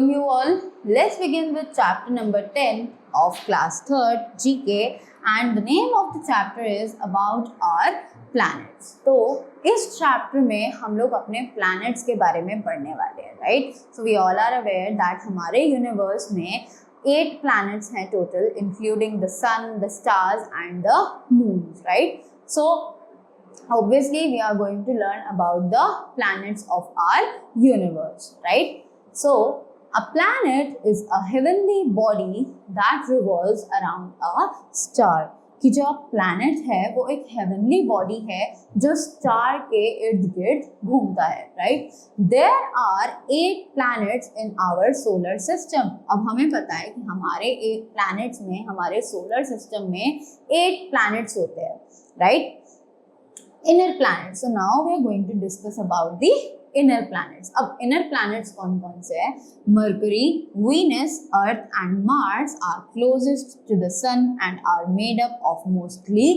Welcome you all. Let's begin with chapter number 10 of class 3rd GK, and the name of the chapter is about our planets. तो इस chapter में हम लोग अपने planets के बारे में पढ़ने वाले हैं, right? So we all are aware that हमारे universe में 8 planets हैं total, including the sun, the stars and the moons, right? So obviously we are going to learn about the planets of our universe, right? So a planet is a heavenly body that revolves around a star. कि जो planet है वो एक heavenly body है जो star के इर्द गिर्द घूमता है, right? There are 8 planets in our solar system. अब हमें पता है कि हमारे 8 planets में, हमारे solar system में 8 planets होते हैं, right? Inner planets. So now we are going to discuss about the inner planets. अब inner planets कौन कौन से हैं? Mercury, Venus, Earth and Mars are closest to the sun and are made up of mostly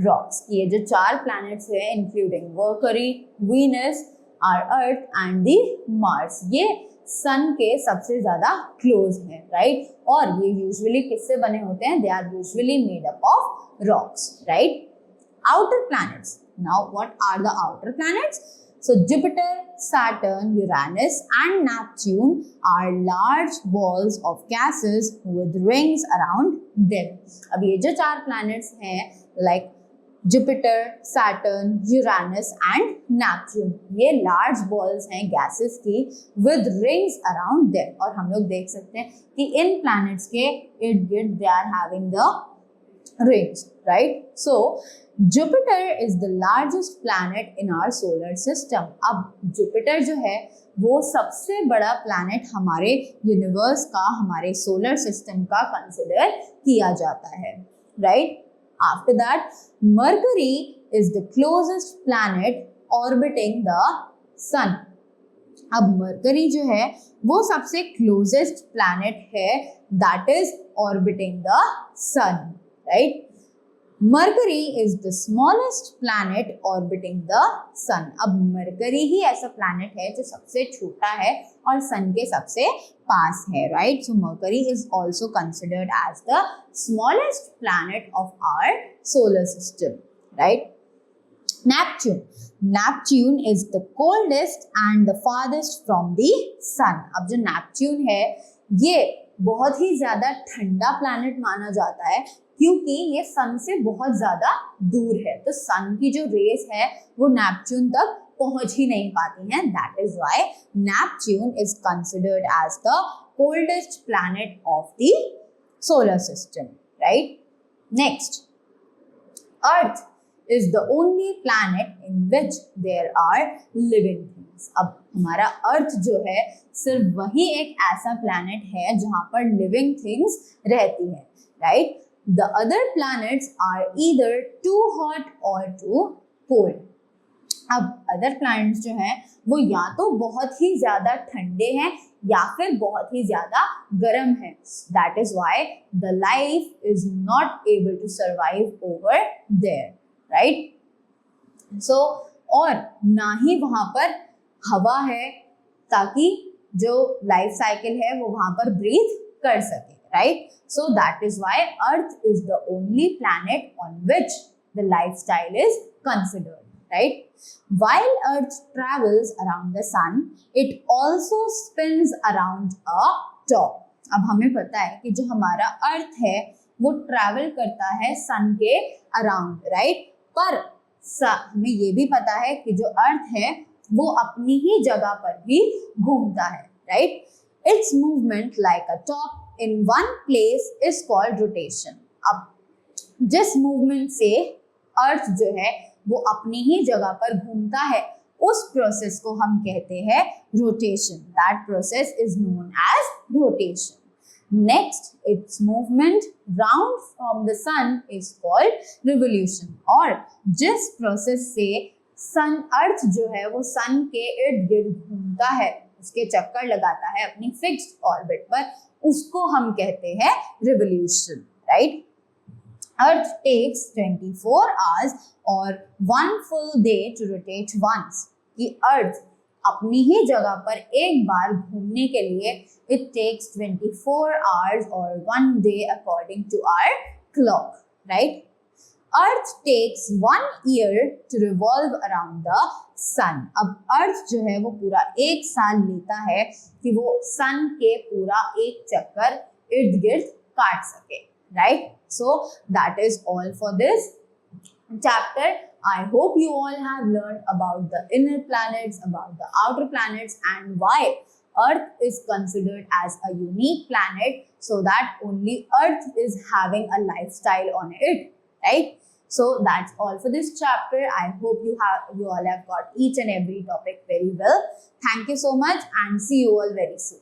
rocks. ये जो 4 planets हैं including Mercury, Venus, our Earth and the Mars, ये sun के सबसे ज़्यादा close हैं, right? और ये usually किससे बने होते हैं? They are usually made up of rocks, right? Outer planets. Now what are the outer planets? So Jupiter, Saturn, Uranus and Neptune are large balls of gases with rings around them. अब ये जो 4 planets हैं like Jupiter, Saturn, Uranus and Neptune, ये large balls हैं gases की with rings around them. और हम लोग देख सकते हैं कि इन planets के इर्द गिर्द they are having the rings, right? So Jupiter is the largest planet in our solar system. अब Jupiter जो है वो सबसे बड़ा planet हमारे universe का, हमारे solar system का consider किया जाता है, right? After that, Mercury is the closest planet orbiting the sun. अब Mercury जो है वो सबसे closest planet है that is orbiting the sun, right? Mercury is the smallest planet orbiting the sun. अब Mercury ही ऐसा planet है जो सबसे छोटा है और sun के सबसे पास है, right? So Mercury is also considered as the smallest planet of our solar system, right? Neptune. Neptune is the coldest and the farthest from the sun. अब जो Neptune है ये बहुत ही ज़्यादा ठंडा planet माना जाता है क्योंकि ये सन से बहुत ज़्यादा दूर है, तो सन की जो रेस है वो नेपच्यून तक पहुंच ही नहीं पाती हैं. That is why Neptune is considered as the coldest planet of the solar system, right? Next, earth is the only planet in which there are living things. अब हमारा अर्थ जो है सिर्फ वही एक ऐसा प्लैनेट है जहां पर लिविंग थिंग्स रहती हैं, right? The other planets are either too hot or too cold. अब other planets जो हैं वो या तो बहुत ही ज़्यादा ठंडे हैं या फिर बहुत ही ज़्यादा गर्म हैं. That is why the life is not able to survive over there, right? So और ना ही वहाँ पर हवा है ताकि जो लाइफ साइकिल है वो वहाँ पर ब्रीथ कर सके, right? So that is why Earth is the only planet on which the lifestyle is considered, right? While Earth travels around the sun, it also spins around a top. अब हमें पता है कि जो हमारा Earth है वो travel करता है sun के around, right? पर हमें ये भी पता है कि जो Earth है वो अपनी ही जगह पर भी घूमता है, right? Its movement like a top in one place is called rotation. अब जिस मूवमेंट से अर्थ जो है वो अपनी ही जगह पर घूमता है उस प्रोसेस को हम कहते हैं rotation. That process is known as rotation. Next, its movement round from the sun is called revolution. और जिस प्रोसेस से सन, अर्थ जो है वो सन के इर्द गिर्द घूमता है, उसके चक्कर लगाता है अपनी फिक्स्ड ऑर्बिट पर, उसको हम कहते हैं revolution, right? Earth takes 24 hours और 1 full day to rotate once. कि अर्थ अपनी ही जगह पर एक बार घूमने के लिए it takes 24 hours or 1 day according to our clock, right? Earth takes 1 year to revolve around the sun. अब अर्थ जो है वो पूरा 1 साल लेता है कि वो सन के पूरा एक चक्कर इर्द गिर्द काट सके, right? So that is all for this chapter. I hope you all have learned about the inner planets, about the outer planets, and why Earth is considered as a unique planet, so that only Earth is having a lifestyle on it, right? So that's all for this chapter. I hope you all have got each and every topic very well. Thank you so much and see you all very soon.